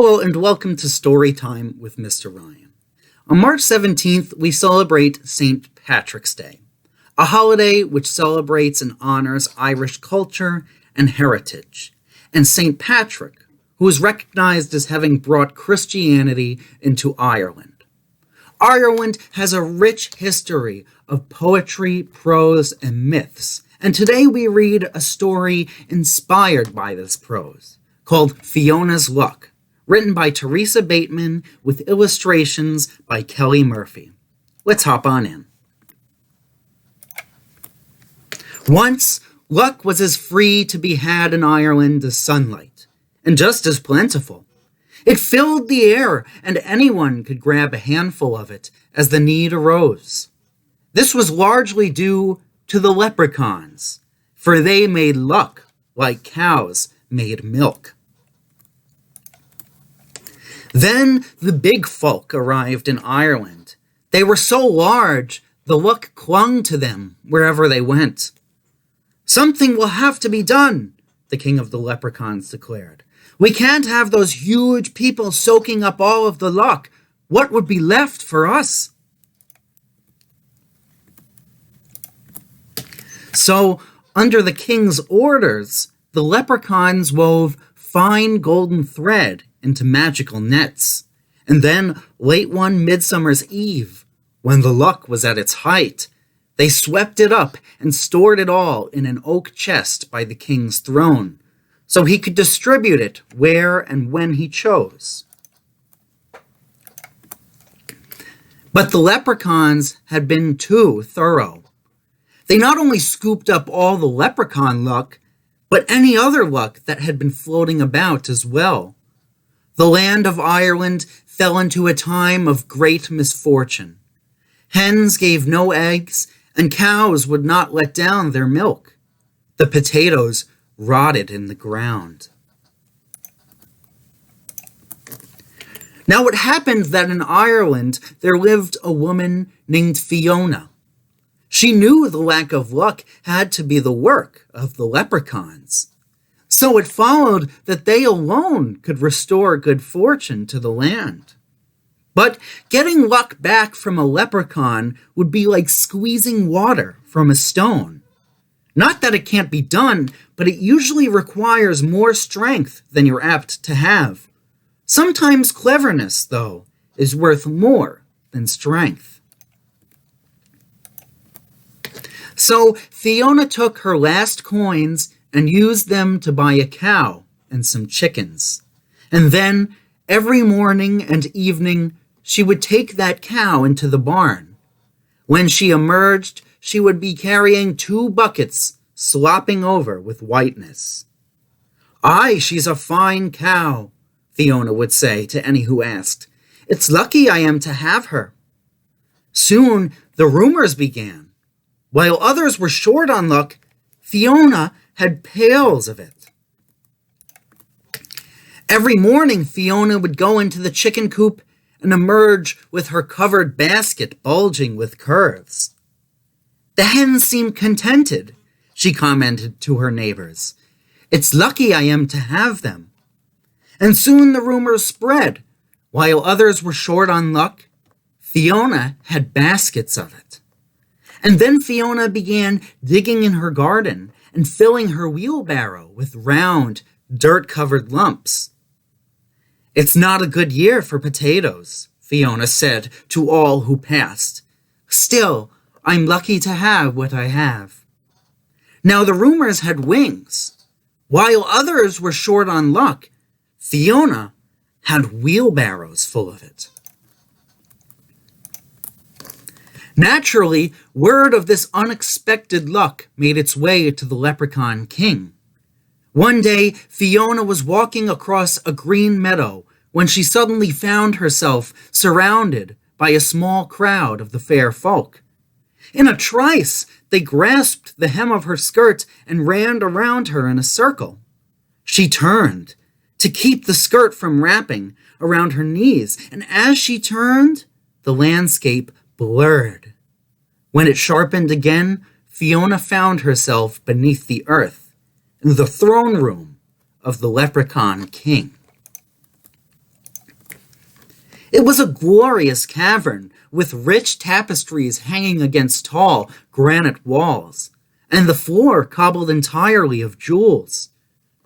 Hello and welcome to Storytime with Mr. Ryan. On March 17th, we celebrate St. Patrick's Day, a holiday which celebrates and honors Irish culture and heritage, and St. Patrick, who is recognized as having brought Christianity into Ireland. Ireland has a rich history of poetry, prose, and myths, and today we read a story inspired by this prose, called Fiona's Luck, written by Teresa Bateman with illustrations by Kelly Murphy. Let's hop on in. Once, luck was as free to be had in Ireland as sunlight, and just as plentiful. It filled the air, and anyone could grab a handful of it as the need arose. This was largely due to the leprechauns, for they made luck like cows made milk. Then the big folk arrived in Ireland. They were so large, the luck clung to them wherever they went. "Something will have to be done," the king of the leprechauns declared. "We can't have those huge people soaking up all of the luck. What would be left for us?" So, under the king's orders, the leprechauns wove fine golden thread into magical nets. And then, late one midsummer's eve, when the luck was at its height, they swept it up and stored it all in an oak chest by the king's throne, so he could distribute it where and when he chose. But the leprechauns had been too thorough. They not only scooped up all the leprechaun luck, but any other luck that had been floating about as well. The land of Ireland fell into a time of great misfortune. Hens gave no eggs, and cows would not let down their milk. The potatoes rotted in the ground. Now it happened that in Ireland there lived a woman named Fiona. She knew the lack of luck had to be the work of the leprechauns. So it followed that they alone could restore good fortune to the land. But getting luck back from a leprechaun would be like squeezing water from a stone. Not that it can't be done, but it usually requires more strength than you're apt to have. Sometimes cleverness, though, is worth more than strength. So Fiona took her last coins and used them to buy a cow and some chickens. And then, every morning and evening, she would take that cow into the barn. When she emerged, she would be carrying 2 buckets, slopping over with whiteness. "Aye, she's a fine cow," Fiona would say to any who asked. "It's lucky I am to have her." Soon, the rumors began. While others were short on luck, Fiona had pails of it. Every morning, Fiona would go into the chicken coop and emerge with her covered basket bulging with curves. "The hens seem contented," she commented to her neighbors. "It's lucky I am to have them." And soon the rumors spread. While others were short on luck, Fiona had baskets of it. And then Fiona began digging in her garden and filling her wheelbarrow with round, dirt-covered lumps. "It's not a good year for potatoes," Fiona said to all who passed. "Still, I'm lucky to have what I have." Now the rumors had wings. While others were short on luck, Fiona had wheelbarrows full of it. Naturally, word of this unexpected luck made its way to the Leprechaun King. One day, Fiona was walking across a green meadow when she suddenly found herself surrounded by a small crowd of the fair folk. In a trice, they grasped the hem of her skirt and ran around her in a circle. She turned to keep the skirt from wrapping around her knees, and as she turned, the landscape blurred. When it sharpened again, Fiona found herself beneath the earth, in the throne room of the Leprechaun King. It was a glorious cavern with rich tapestries hanging against tall granite walls, and the floor cobbled entirely of jewels.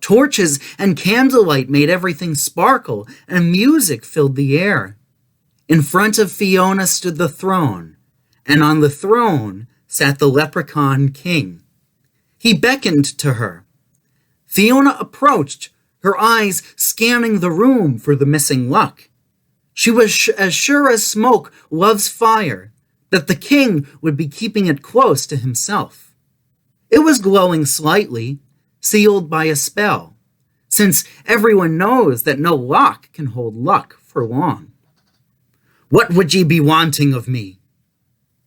Torches and candlelight made everything sparkle, and music filled the air. In front of Fiona stood the throne, and on the throne sat the Leprechaun King. He beckoned to her. Fiona approached, her eyes scanning the room for the missing luck. She was as sure as smoke loves fire that the king would be keeping it close to himself. It was glowing slightly, sealed by a spell, since everyone knows that no lock can hold luck for long. "What would ye be wanting of me?"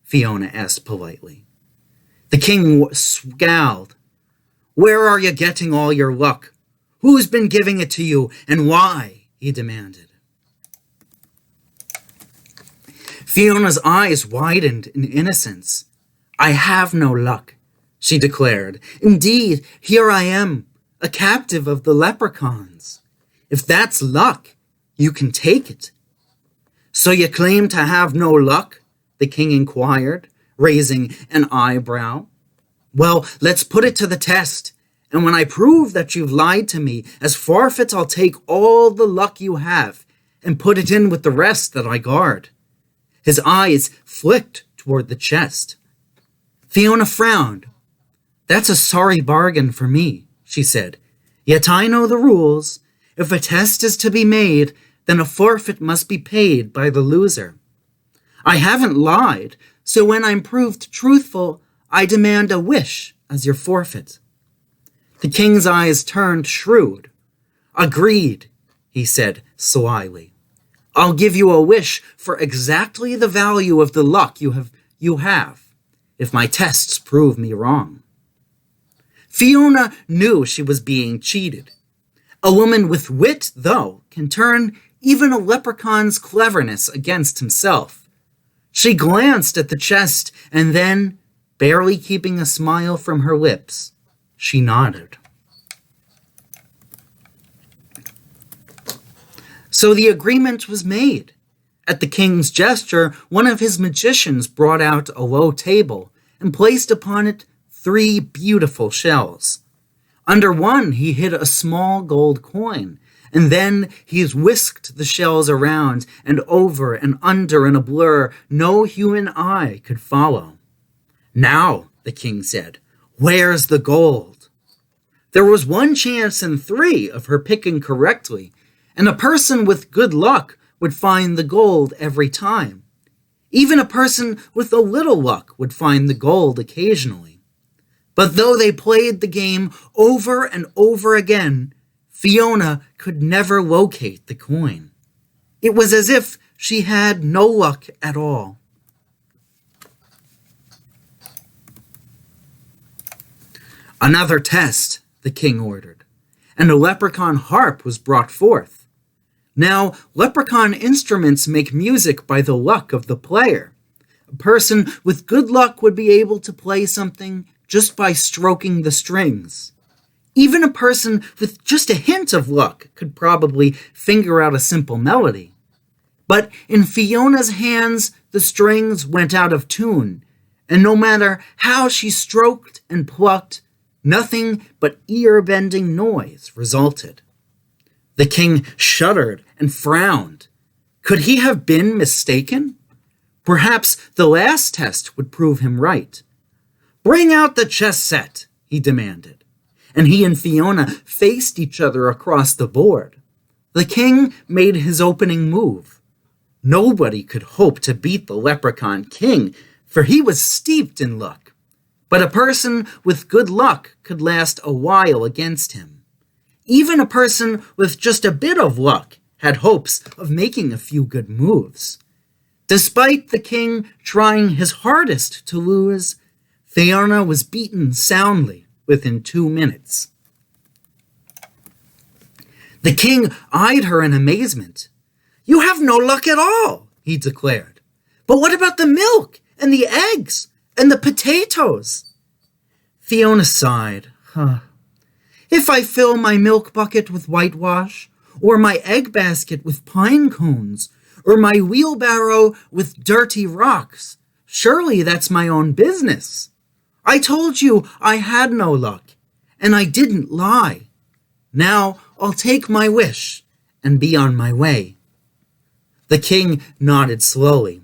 Fiona asked politely. The king scowled. "Where are you getting all your luck? Who's been giving it to you, and why?" he demanded. Fiona's eyes widened in innocence. "I have no luck," she declared. "Indeed, here I am, a captive of the leprechauns. If that's luck, you can take it." "So you claim to have no luck?" the king inquired, raising an eyebrow. "Well, let's put it to the test, and when I prove that you've lied to me, as forfeit I'll take all the luck you have and put it in with the rest that I guard." His eyes flicked toward the chest. Fiona frowned. "That's a sorry bargain for me," she said. "Yet I know the rules. If a test is to be made, then a forfeit must be paid by the loser. I haven't lied, so when I'm proved truthful, I demand a wish as your forfeit." The king's eyes turned shrewd. "Agreed," he said slyly. "I'll give you a wish for exactly the value of the luck you have, if my tests prove me wrong." Fiona knew she was being cheated. A woman with wit, though, can turn even a leprechaun's cleverness against himself. She glanced at the chest, and then, barely keeping a smile from her lips, she nodded. So the agreement was made. At the king's gesture, one of his magicians brought out a low table and placed upon it 3 beautiful shells. Under one he hid a small gold coin, and then he whisked the shells around and over and under in a blur no human eye could follow. "Now," the king said, "where's the gold?" There was 1 chance in 3 of her picking correctly, and a person with good luck would find the gold every time. Even a person with a little luck would find the gold occasionally. But though they played the game over and over again, Fiona could never locate the coin. It was as if she had no luck at all. "Another test," the king ordered, and a leprechaun harp was brought forth. Now, leprechaun instruments make music by the luck of the player. A person with good luck would be able to play something just by stroking the strings. Even a person with just a hint of luck could probably figure out a simple melody. But in Fiona's hands, the strings went out of tune, and no matter how she stroked and plucked, nothing but ear-bending noise resulted. The king shuddered and frowned. Could he have been mistaken? Perhaps the last test would prove him right. "Bring out the chess set," he demanded, and he and Fiona faced each other across the board. The king made his opening move. Nobody could hope to beat the Leprechaun King, for he was steeped in luck. But a person with good luck could last a while against him. Even a person with just a bit of luck had hopes of making a few good moves. Despite the king trying his hardest to lose, Fiona was beaten soundly within 2 minutes. The king eyed her in amazement. "You have no luck at all," he declared. "But what about the milk and the eggs and the potatoes?" Fiona sighed. "If I fill my milk bucket with whitewash, or my egg basket with pine cones, Or my wheelbarrow with dirty rocks? Surely that's my own business. I told you I had no luck, and I didn't lie. Now I'll take my wish and be on my way." The king nodded slowly.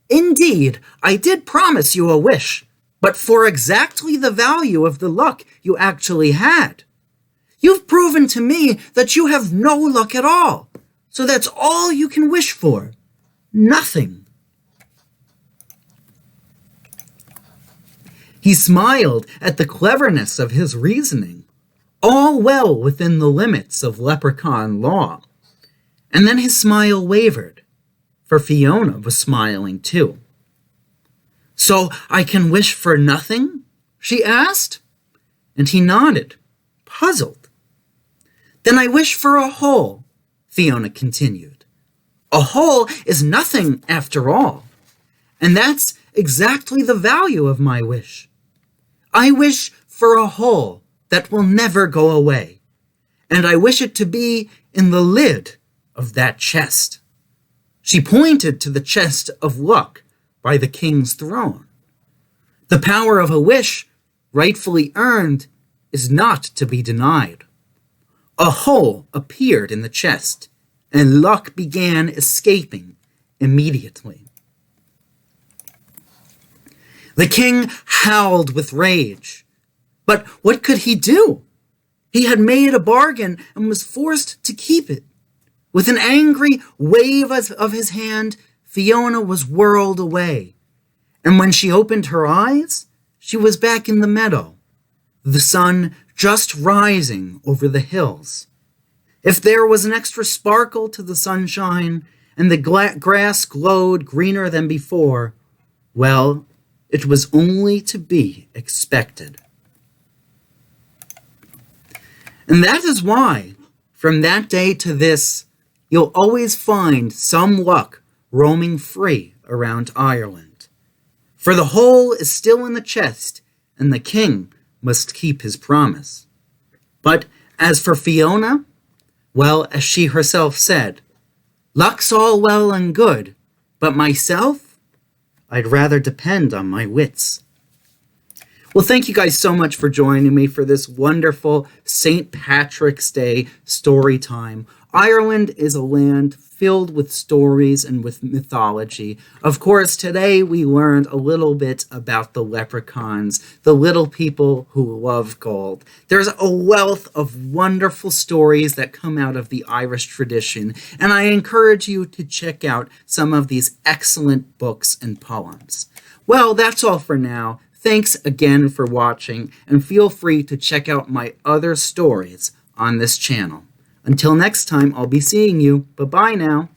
"Indeed, I did promise you a wish, but for exactly the value of the luck you actually had. You've proven to me that you have no luck at all, so that's all you can wish for. Nothing." He smiled at the cleverness of his reasoning, all well within the limits of leprechaun law. And then his smile wavered, for Fiona was smiling too. "So I can wish for nothing?" she asked. And he nodded, puzzled. "Then I wish for a hole," Fiona continued. "A hole is nothing after all, and that's exactly the value of my wish. I wish for a hole that will never go away, and I wish it to be in the lid of that chest." She pointed to the chest of luck by the king's throne. The power of a wish, rightfully earned, is not to be denied. A hole appeared in the chest, and luck began escaping immediately. The king howled with rage. But what could he do? He had made a bargain and was forced to keep it. With an angry wave of his hand, Fiona was whirled away. And when she opened her eyes, she was back in the meadow, the sun just rising over the hills. If there was an extra sparkle to the sunshine and the grass glowed greener than before, well, it was only to be expected. And that is why, from that day to this, you'll always find some luck roaming free around Ireland. For the hole is still in the chest, and the king must keep his promise. But as for Fiona, well, as she herself said, "Luck's all well and good, but myself, I'd rather depend on my wits." Well, thank you guys so much for joining me for this wonderful St. Patrick's Day story time. Ireland is a land filled with stories and with mythology. Of course, today we learned a little bit about the leprechauns, the little people who love gold. There's a wealth of wonderful stories that come out of the Irish tradition, and I encourage you to check out some of these excellent books and poems. Well, that's all for now. Thanks again for watching, and feel free to check out my other stories on this channel. Until next time, I'll be seeing you. Bye-bye now.